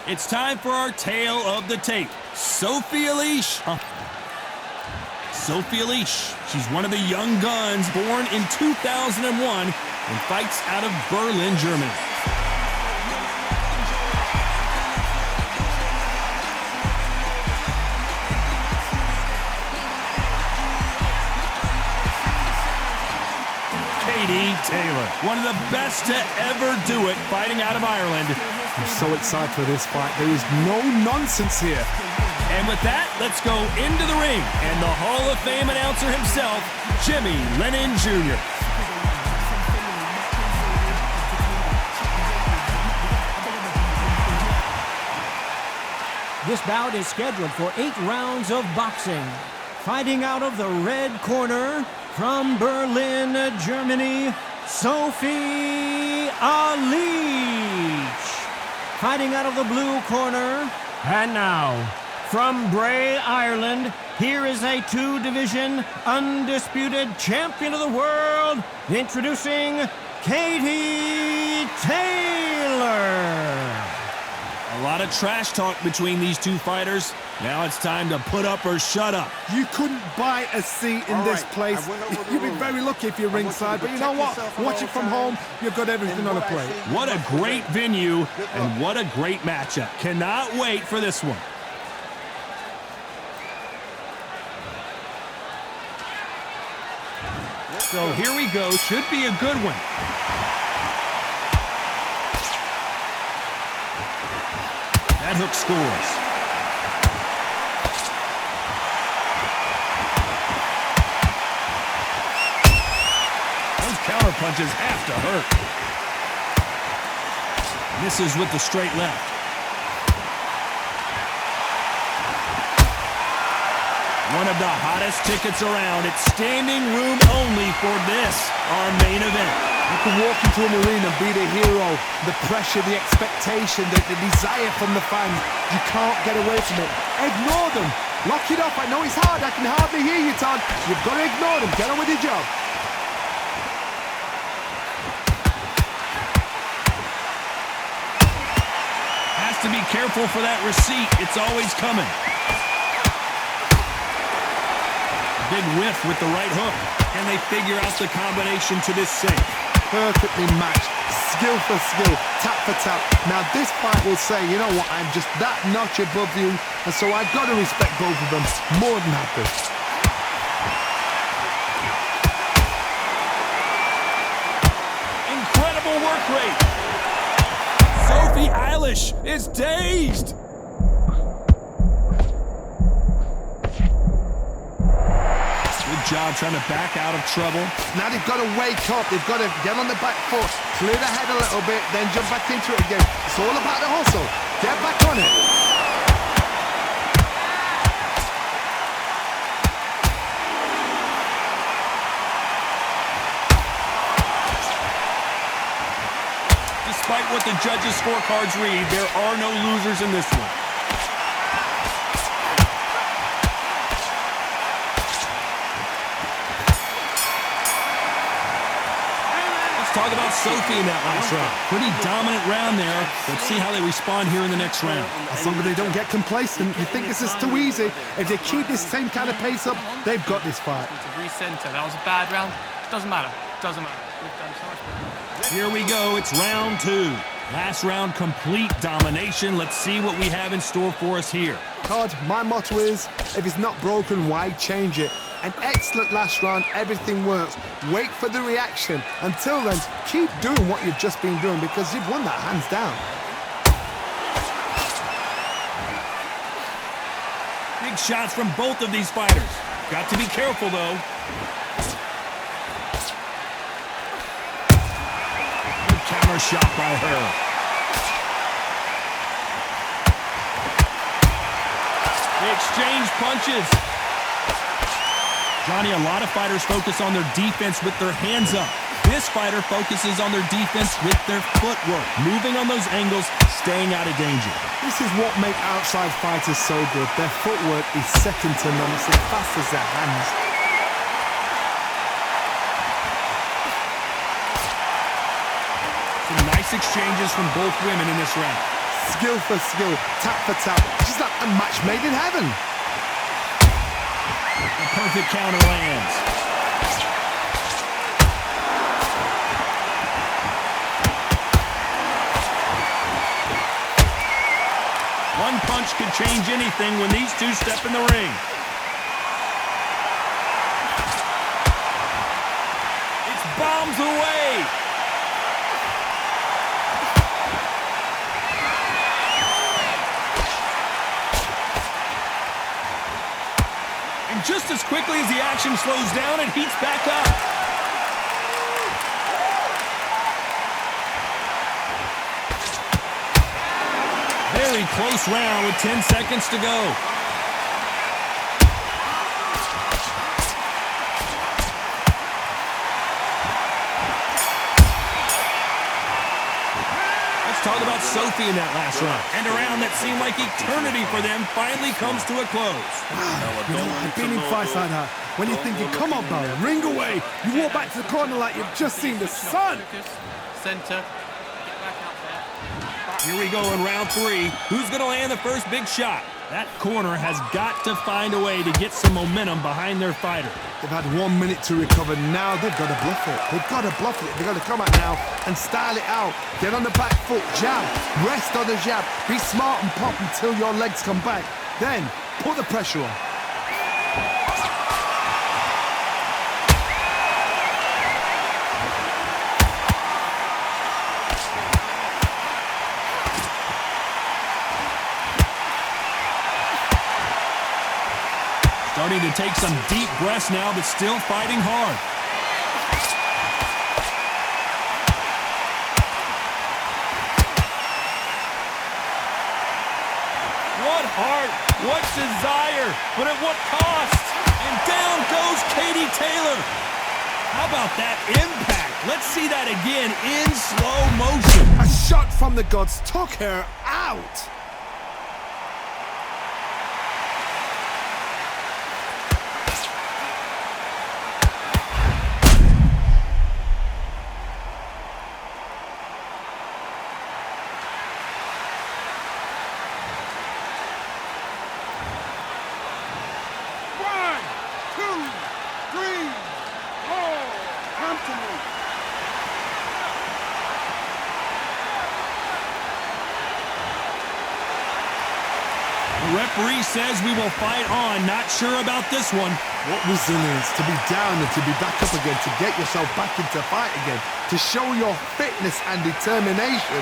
It's time for our tale of the tape. Sophie Alish. Sophie Alish. She's one of the young guns, born in 2001 and fights out of Berlin, Germany. Katie Taylor, one of the best to ever do it, fighting out of Ireland. I'm so excited for this fight. There is no nonsense here. And with that, let's go into the ring. And the Hall of Fame announcer himself, Jimmy Lennon Jr. This bout is scheduled for 8 rounds of boxing. Fighting out of the red corner, from Berlin, Germany, Sophie Alish. Fighting out of the blue corner, and now, from Bray, Ireland, here is a 2-division undisputed champion of the world, introducing Katie Taylor. A lot of trash talk between these two fighters. Now it's time to put up or shut up. You couldn't buy a seat in this place. You'd be very lucky if you're ringside, but you know what? Watch it from home, you've got everything on a plate. What a great venue, and what a great matchup. Cannot wait for this one. So here we go. Should be a good one. That hook scores. Those counter punches have to hurt. Misses with the straight left. One of the hottest tickets around. It's standing room only for this, our main event. You can walk into an arena and be the hero. The pressure, the expectation, the desire from the fans. You can't get away from it. Ignore them. Lock it up. I know it's hard. I can hardly hear you, Todd. You've got to ignore them. Get on with your job. Has to be careful for that receipt. It's always coming. Big whiff with the right hook. And they figure out the combination to this safe. Perfectly matched, skill for skill, tap for tap. Now this fight will say, you know what, I'm just that notch above you, and so I've got to respect both of them more than happy. Incredible work rate. Sophie Alish is dazed. Job trying to back out of trouble. Now they've got to wake up. They've got to get on the back foot, clear the head a little bit, then jump back into it again. It's all about the hustle. Get back on it. Despite what the judges' scorecards read, there are no losers in this one. Talk about Sophie in that last round. Pretty dominant round there. Let's see how they respond here in the next round. As long as they don't get complacent, you think this is too easy. If they keep this same kind of pace up, they've got this fight. To recenter, that was a bad round. Doesn't matter. Doesn't matter. We've done so much better. Here we go. It's round 2. Last round, complete domination. Let's see what we have in store for us here. Todd, my motto is, if it's not broken, why change it? An excellent last round, everything works. Wait for the reaction. Until then, keep doing what you've just been doing because you've won that hands down. Big shots from both of these fighters. Got to be careful, though. Good counter shot by her. They exchange punches. Johnny, a lot of fighters focus on their defense with their hands up. This fighter focuses on their defense with their footwork, moving on those angles, staying out of danger. This is what makes outside fighters so good. Their footwork is second to none. It's as fast as their hands. Some nice exchanges from both women in this round. skill for skill, tap for tap. Just like a match made in heaven. The perfect counter lands. One punch could change anything when these two step in the ring. It's bombs away. And just as quickly as the action slows down, it heats back up. Very close round with 10 seconds to go. Let's talk about Sophie in that last round. And a round that seemed like eternity for them finally comes to a close. You know, I've been in fights like that. When you're thinking, come on, Barry, ring away. You walk back to the corner like you've just seen the sun. Center. Get back out there. Here we go in round 3. Who's going to land the first big shot? That corner has got to find a way to get some momentum behind their fighter. They've had 1 minute to recover. Now they've got to bluff it. They've got to bluff it. They've got to come out now and style it out. Get on the back foot, jab, rest on the jab. Be smart and pop until your legs come back. Then put the pressure on. Starting to take some deep breaths now, but still fighting hard. What heart, what desire, but at what cost? And down goes Katie Taylor. How about that impact? Let's see that again in slow motion. A shot from the gods took her out. The referee says we will fight on. Not sure about this one. What resilience to be down and to be back up again, to get yourself back into fight again, to show your fitness and determination.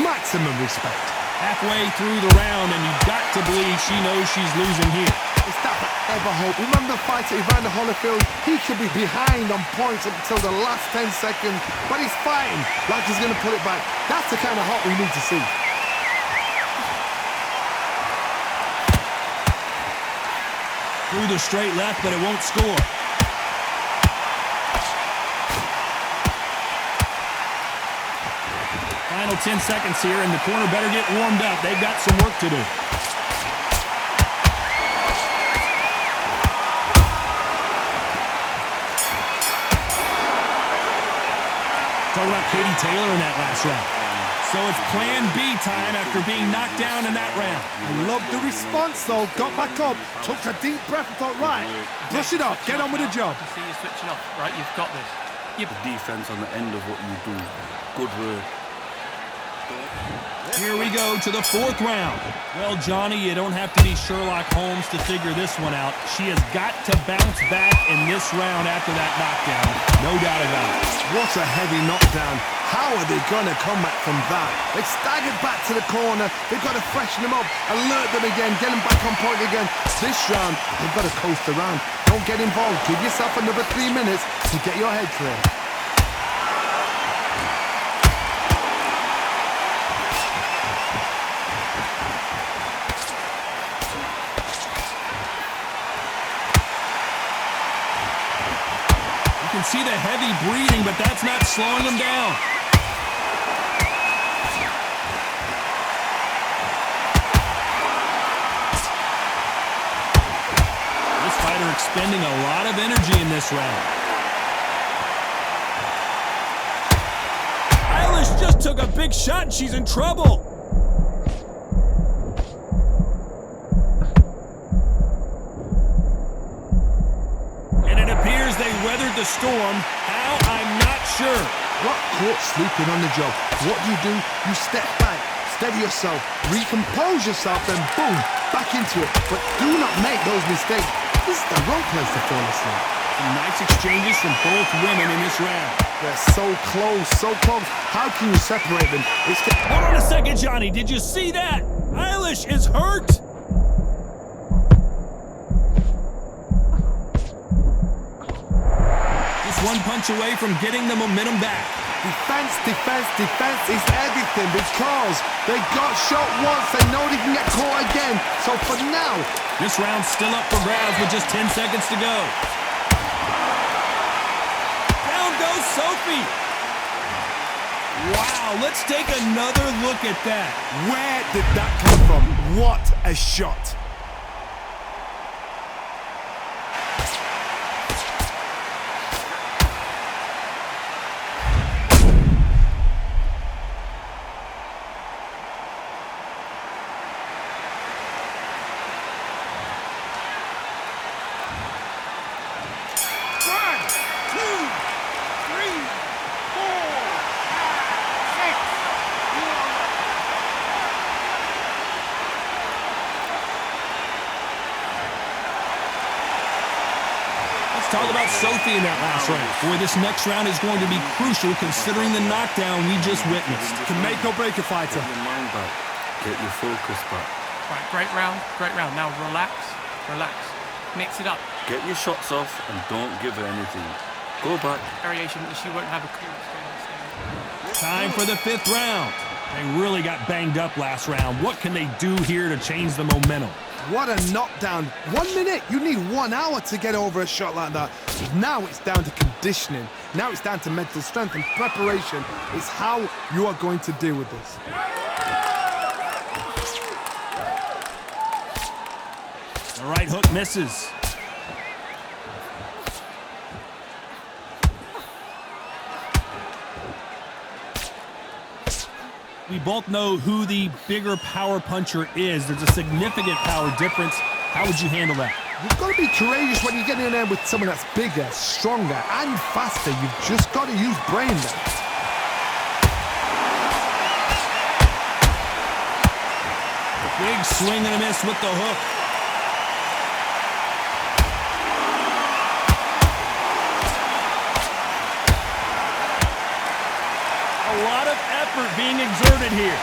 Maximum respect. Halfway through the round, and you've got to believe she knows she's losing here. Is that ever hope? Remember the fighter Evander Holyfield? He could be behind on points up until the last 10 seconds, but he's fighting like he's going to pull it back. That's the kind of hope we need to see. Through the straight left, but it won't score. Final 10 seconds here, and the corner better get warmed up. They've got some work to do. Talk about Katie Taylor in that last round. So it's plan B time after being knocked down in that round. I love the response, though. Got back up, took a deep breath and thought, right, brush it off, get on with the job. You see you switching off, right? You've got this. The defense on the end of what you do. Good work. Here we go to the 4th round. Well, Johnny, you don't have to be Sherlock Holmes to figure this one out. She has got to bounce back in this round after that knockdown. No doubt about it. What a heavy knockdown. How are they going to come back from that? They've staggered back to the corner. They've got to freshen them up, alert them again, get them back on point again. This round, they've got to coast around. Don't get involved. Give yourself another 3 minutes to get your head clear. You can see the heavy breathing, but that's not slowing them down. This fighter expending a lot of energy in this round. Eilish just took a big shot and she's in trouble. storm. How? I'm not sure. Got caught sleeping on the job. What do? You step back, steady yourself, recompose yourself, then boom, back into it. But do not make those mistakes. This is the wrong place to fall asleep. Some nice exchanges from both women in this round. They're so close, so close. How can you separate them? Hold on a second, Johnny. Did you see that? Eilish is hurt. Just one punch away from getting the momentum back. Defense, defense, defense is everything because they got shot once. They know they can get caught again. So for now, this round's still up for grabs with just 10 seconds to go. Down goes Sophie. Wow, let's take another look at that. where did that come from? What a shot. Talk about Sophie in that last round. Boy, this next round is going to be crucial considering the knockdown we just witnessed. Can make or break a fighter. Get your mind back. Get your focus back. Right, great round, great round. Now relax, relax. Mix it up. Get your shots off and don't give her anything. Go back. Variation, she won't have a clue what's going on. Time for the 5th round. They really got banged up last round. What can they do here to change the momentum? What a knockdown. 1 minute, you need 1 hour to get over a shot like that. Now it's down to conditioning. Now it's down to mental strength and preparation. It's how you are going to deal with this. The right hook misses. We both know who the bigger power puncher is. There's a significant power difference. How would you handle that? You've got to be courageous when you get in there with someone that's bigger, stronger, and faster. You've just got to use brain there. Big swing and a miss with the hook. A lot of effort being exerted here.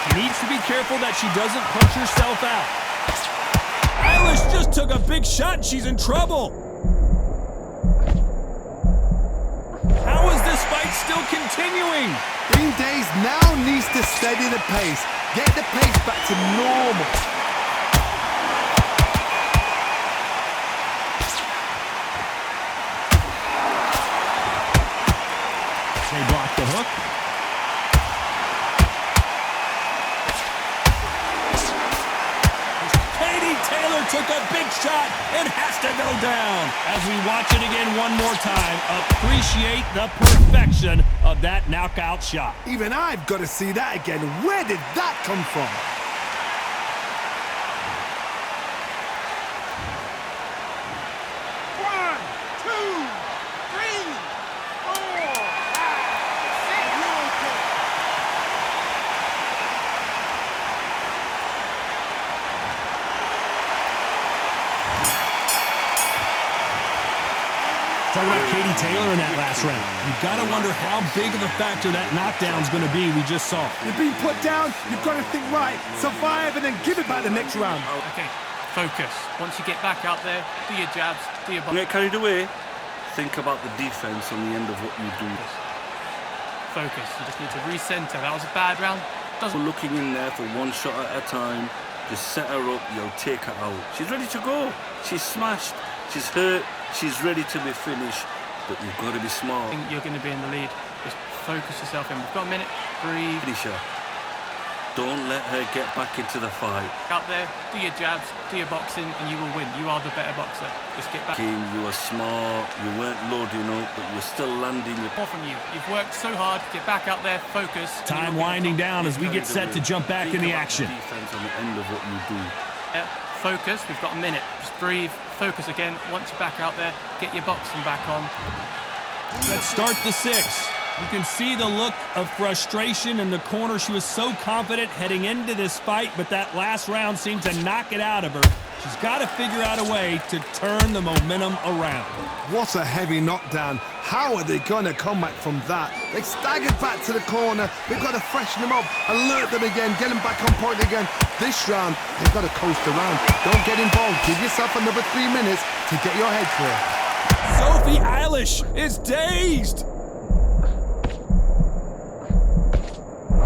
She needs to be careful that she doesn't punch herself out. Eilish just took a big shot and she's in trouble. How is this fight still continuing? Being Dazed now needs to steady the pace. Get the pace back to normal. They block the hook. Katie Taylor took a big shot and has to go down. As we watch it again one more time, appreciate the perfection of that knockout shot. Even I've got to see that again. Where did that come from? Talking about Katie Taylor in that last round. You've got to wonder how big of a factor that knockdown's going to be we just saw. You've been put down, you've got to think right, survive, and then give it back the next round. Okay, focus. Once you get back out there, do your jabs, do your... Don't get carried away. Think about the defense on the end of what you do. Focus. You just need to recenter. That was a bad round. We're looking in there for one shot at a time. Just set her up, you'll take her out. She's ready to go. She's smashed. She's hurt. She's ready to be finished. But you've got to be smart. I think you're going to be in the lead. Just focus yourself in. We've got a minute. Breathe. Finish her. Don't let her get back into the fight. Out there, do your jabs, do your boxing, and you will win. You are the better boxer. Just get back. Kim, you were smart. You weren't loading up, but you're still landing. More from you. You've worked so hard. Get back out there, focus. Time winding down as we get set to jump back in the action. Defense on the end of what you do. Yeah, focus. We've got a minute. Just breathe, focus again. Once you're back out there, get your boxing back on. Let's start the 6. You can see the look of frustration in the corner. She was so confident heading into this fight, but that last round seemed to knock it out of her. She's got to figure out a way to turn the momentum around. What a heavy knockdown. How are they going to come back from that? They staggered back to the corner. They've got to freshen them up, alert them again, get them back on point again. This round, they've got to coast around. Don't get involved. Give yourself another 3 minutes to get your head clear. Sophie Eilish is dazed.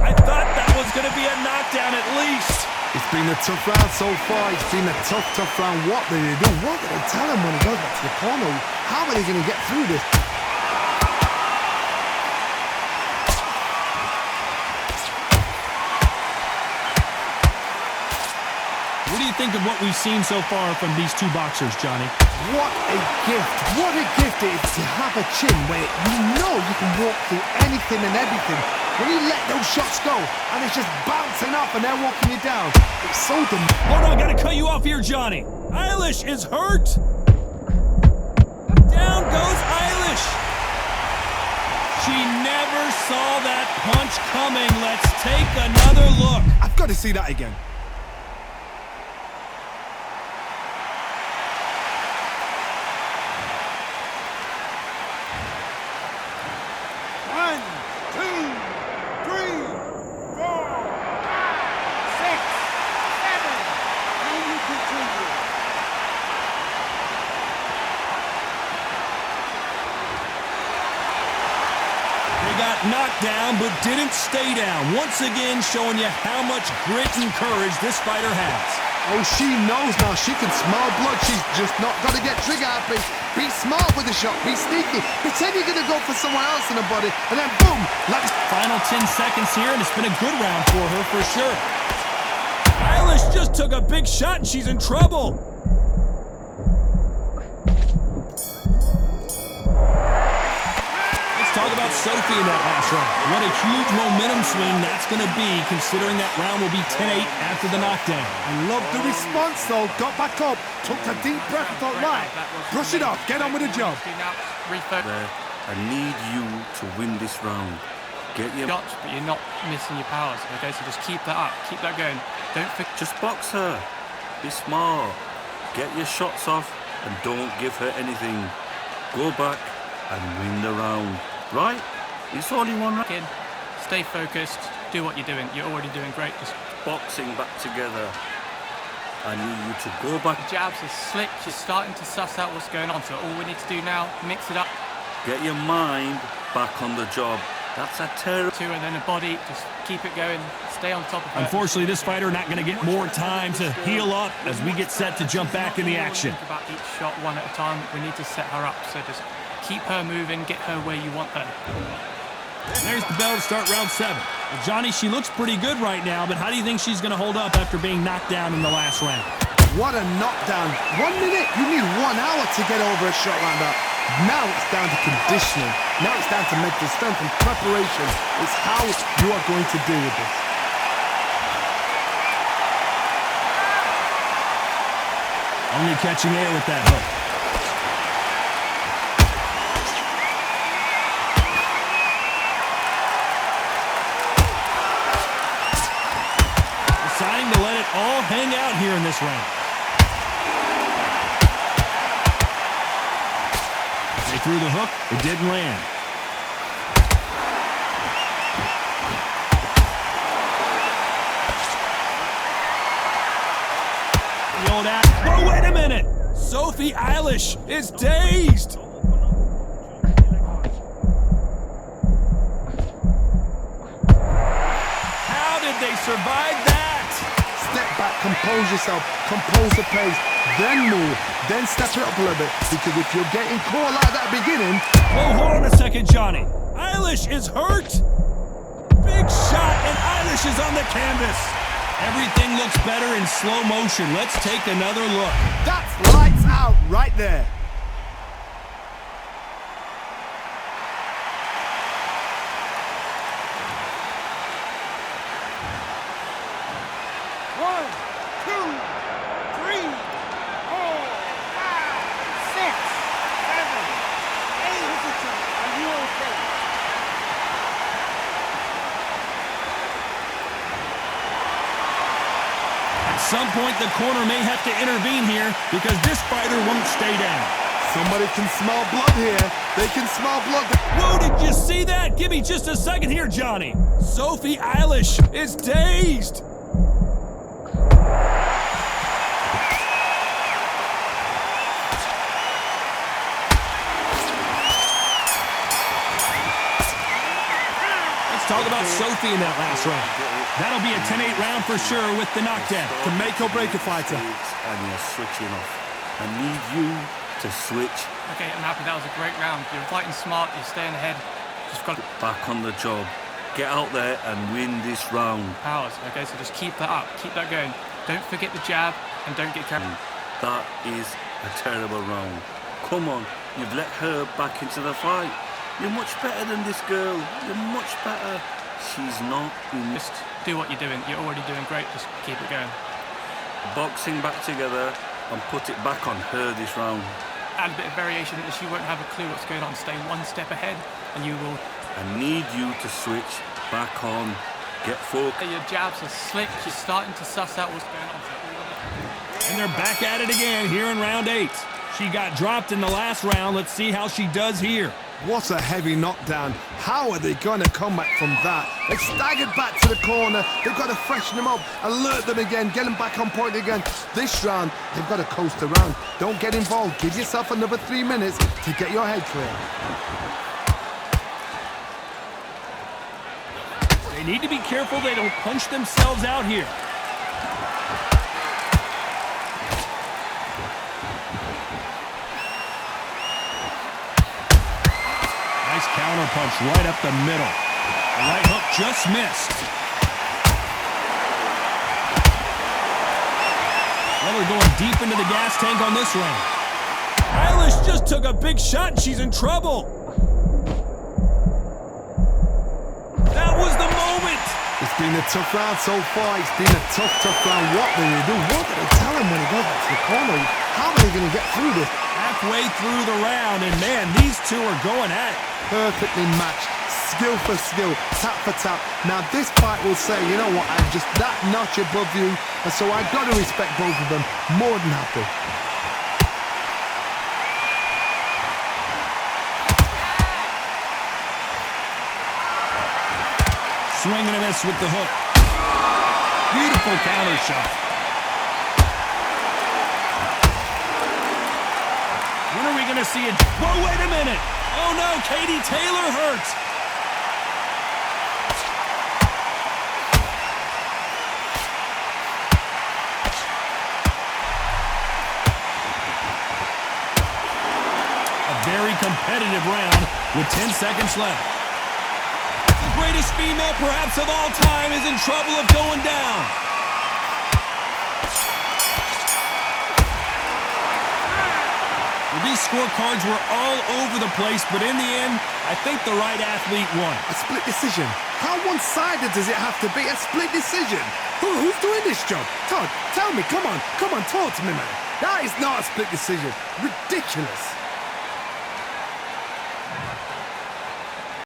I thought that was going to be a knockdown at least. It's been a tough round so far. It's been a tough round. What do they do? What do they tell him when he goes back to the corner? How are they going to get through this? What do you think of what we've seen so far from these two boxers, Johnny? What a gift. What a gift it is to have a chin where you know you can walk through anything and everything. When you let those shots go and it's just bouncing up and they're walking you down, it's so dumb. Hold on, gotta cut you off here, Johnny. Eilish is hurt. Down goes Eilish. She never saw that punch coming. Let's take another look. I've got to see that again. Knocked down, but didn't stay down. Once again, showing you how much grit and courage this fighter has. Oh, she knows now. She can smell blood. She's just not got to get trigger happy. Be smart with the shot. Be sneaky. Pretend you're going to go for someone else in the body, and then boom! Final 10 seconds here, and it's been a good round for her, for sure. Eilish just took a big shot, and she's in trouble. Talk about Sophie in that last round. What a huge momentum swing that's going to be, considering that round will be 10-8 after the knockdown. I love the response, though. Got back up, took a deep breath, thought, right, brush it off, get on with the job. I need you to win this round. Get your shots, but you're not missing your powers. Okay, so just keep that up, keep that going. Don't forget. Just box her. Be smart. Get your shots off and don't give her anything. Go back and win the round. Right? It's only one round. Stay focused. Do what you're doing. You're already doing great. Just boxing back together. I need you to go back. The jabs are slick. She's starting to suss out what's going on. So all we need to do now, mix it up. Get your mind back on the job. That's a terrible. And then the body, just keep it going. Stay on top of it. Unfortunately, this fighter not going to get more time to heal up as we get set to jump back in the action. Think about each shot one at a time. We need to set her up. So just keep her moving, get her where you want her. There's the bell to start round 7. Well, Johnny, she looks pretty good right now, but how do you think she's going to hold up after being knocked down in the last round? What a knockdown. 1 minute, you need 1 hour to get over a shot like that. Now it's down to conditioning. Now it's down to mental strength and preparation. It's how you are going to deal with this. Only catching air with that hook. Deciding to let it all hang out here in this round. They threw the hook, it didn't land. The old act. Whoa, wait a minute! Sophie Eilish is dazed! How did they survive that? Step back, compose yourself, compose the pace, then move, then step it up a little bit. Because if you're getting caught like that beginning... Whoa, hold on a second, Johnny. Eilish is hurt. Big shot, and Eilish is on the canvas. Everything looks better in slow motion. Let's take another look. That's lights out right there. One, two, three. some point, the corner may have to intervene here because this fighter won't stay down. Somebody can smell blood here. They can smell blood. Whoa, did you see that? Give me just a second here, Johnny. Sophie Eilish is dazed. Let's talk about Sophie in that last round. That'll be a 10-8 round for sure with the knockdown. Can make or break a fighter. And you're switching off. I need you to switch. Okay, I'm happy that was a great round. You're fighting smart, you're staying ahead. Just got Back on the job. Get out there and win this round. powers. Okay, so just keep that up, keep that going. Don't forget the jab and don't get carried. That is a terrible round. Come on, you've let her back into the fight. You're much better than this girl. You're much better. She's not in Just do what you're doing. You're already doing great. Just keep it going. boxing back together and put it back on her this round. Add a bit of variation that she won't have a clue what's going on. Stay one step ahead and you will. I need you to switch back on. Get focused. Your jabs are slick. You're starting to suss out what's going on. And they're back at it again here in round 8. She got dropped in the last round. Let's see how she does here. What a heavy knockdown. How are they going to come back from that? They staggered back to the corner. They've got to freshen them up, alert them again, get them back on point again. This round, they've got to coast around. Don't get involved. Give yourself another 3 minutes to get your head clear. They need to be careful they don't punch themselves out here. Nice counter punch right up the middle. The right hook just missed. Weller going deep into the gas tank on this round. Eilish just took a big shot and she's in trouble. That was the moment. It's been a tough round so far. It's been a tough round. What do they do? What do they tell him when he goes back to the corner? How are they going to get through this? Halfway through the round, and man, these two are going at it. Perfectly matched. Skill for skill. Tap for tap. Now this fight will say, you know what, I'm just that notch above you. And so I've got to respect both of them. More than happy. Swing and a miss with the hook. Beautiful counter shot. When are we going to see it? Whoa, wait a minute. Oh, no, Katie Taylor hurts. A very competitive round with 10 seconds left. The greatest female perhaps of all time is in trouble of going down. Well, these scorecards were all over the place, but in the end, I think the right athlete won. A split decision. How one-sided does it have to be? A split decision. Who's doing this job? Todd, tell me. Come on, talk to me, man. That is not a split decision. Ridiculous.